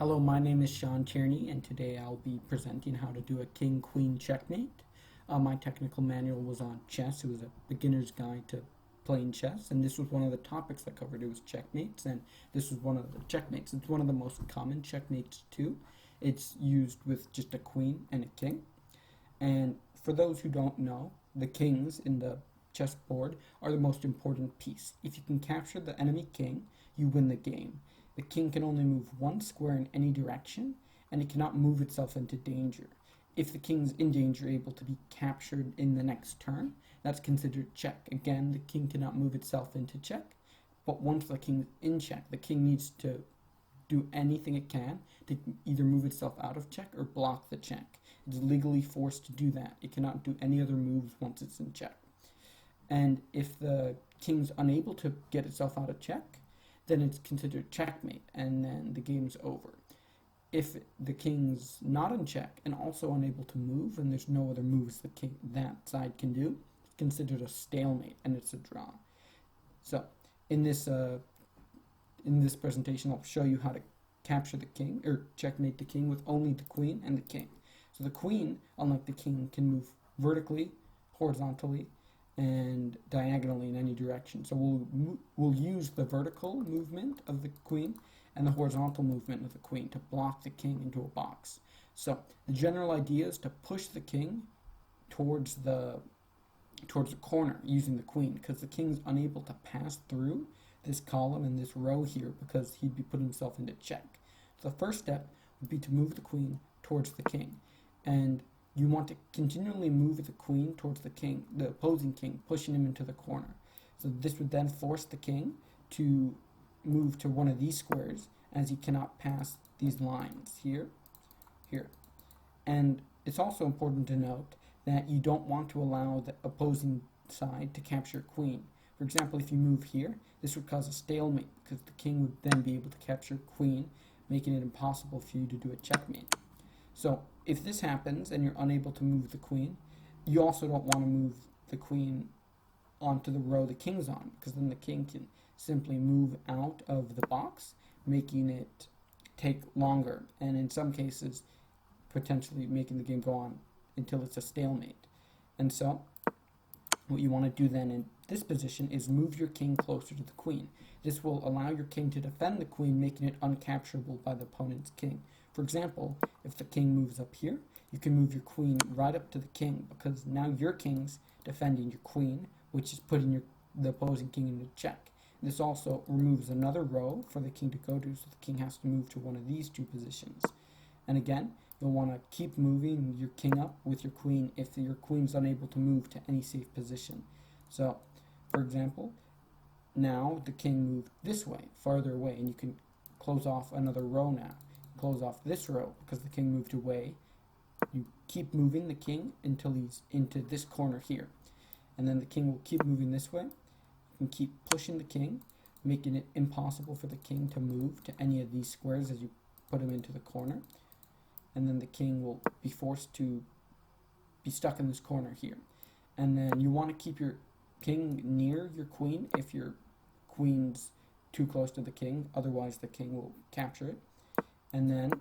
Hello, my name is Sean Tierney, and today I'll be presenting how to do a king-queen checkmate. My technical manual was on chess. It was a beginner's guide to playing chess, and this was one of the topics I covered. It was checkmates, and this was one of the checkmates. It's one of the most common checkmates too. It's used with just a queen and a king. And for those who don't know, the kings in the chessboard are the most important piece. If you can capture the enemy king, you win the game. The king can only move one square in any direction, and it cannot move itself into danger. If the king's in danger, able to be captured in the next turn, that's considered check. Again, the king cannot move itself into check, but once the king's in check, the king needs to do anything it can to either move itself out of check or block the check. It's legally forced to do that. It cannot do any other moves once it's in check. And if the king's unable to get itself out of check, then it's considered checkmate, and then the game's over. If the king's not in check and also unable to move, and there's no other moves that side can do, it's considered a stalemate, and it's a draw. So in this presentation, I'll show you how to capture the king or checkmate the king with only the queen and the king. So the queen, unlike the king, can move vertically, horizontally, and diagonally in any direction. So we'll use the vertical movement of the queen and the horizontal movement of the queen to block the king into a box. So the general idea is to push the king towards the corner using the queen, because the king's unable to pass through this column and this row here because he'd be putting himself into check. So the first step would be to move the queen towards the king, and you want to continually move the queen towards the king, the opposing king, pushing him into the corner. So this would then force the king to move to one of these squares, as he cannot pass these lines here, here. And it's also important to note that you don't want to allow the opposing side to capture queen. For example, if you move here, this would cause a stalemate because the king would then be able to capture queen, making it impossible for you to do a checkmate. So if this happens and you're unable to move the queen, you also don't want to move the queen onto the row the king's on, because then the king can simply move out of the box, making it take longer, and in some cases potentially making the game go on until it's a stalemate. And so what you want to do then in this position is move your king closer to the queen. This will allow your king to defend the queen, making it uncapturable by the opponent's king. For example, if the king moves up here, you can move your queen right up to the king, because now your king's defending your queen, which is putting the opposing king into check. This also removes another row for the king to go to, so the king has to move to one of these two positions. And again, you'll want to keep moving your king up with your queen if your queen's unable to move to any safe position. So, for example, now the king moved this way, farther away, and you can close off another row now. Close off this row because the king moved away. You keep moving the king until he's into this corner here, and then the king will keep moving this way. You can keep pushing the king, making it impossible for the king to move to any of these squares as you put him into the corner, and then the king will be forced to be stuck in this corner here. And then you want to keep your king near your queen if your queen's too close to the king, otherwise the king will capture it. And then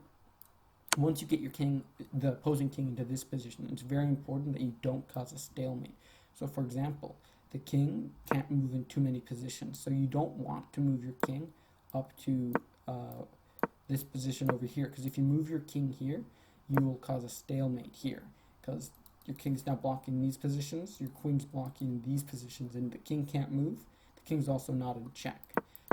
once you get your king, the opposing king, into this position, it's very important that you don't cause a stalemate. So for example, the king can't move in too many positions, so you don't want to move your king up to this position over here, because if you move your king here, you will cause a stalemate here, because your king's now blocking these positions, your queen's blocking these positions, and the king can't move. The king's also not in check.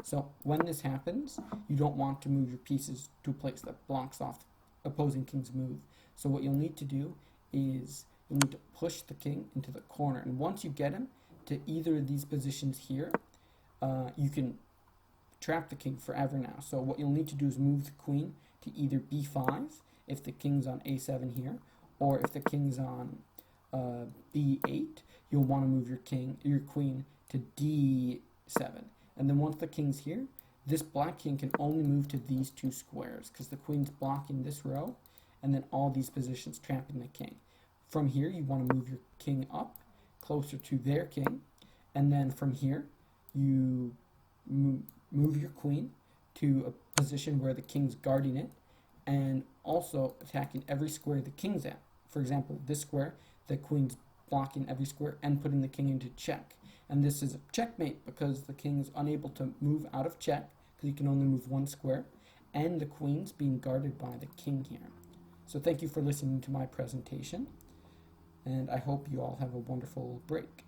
So when this happens, you don't want to move your pieces to a place that blocks off opposing king's move. So what you'll need to do is you'll need to push the king into the corner. And once you get him to either of these positions here, you can trap the king forever now. So what you'll need to do is move the queen to either b5 if the king's on a7 here, or if the king's on b8, you'll want to move your queen to d7. And then once the king's here, this black king can only move to these two squares because the queen's blocking this row, and then all these positions trapping the king. From here, you want to move your king up closer to their king, and then from here, you move your queen to a position where the king's guarding it, and also attacking every square the king's at. For example, this square, the queen's blocking every square and putting the king into check. And this is a checkmate because the king is unable to move out of check because he can only move one square, and the queen's being guarded by the king here. So thank you for listening to my presentation, and I hope you all have a wonderful break.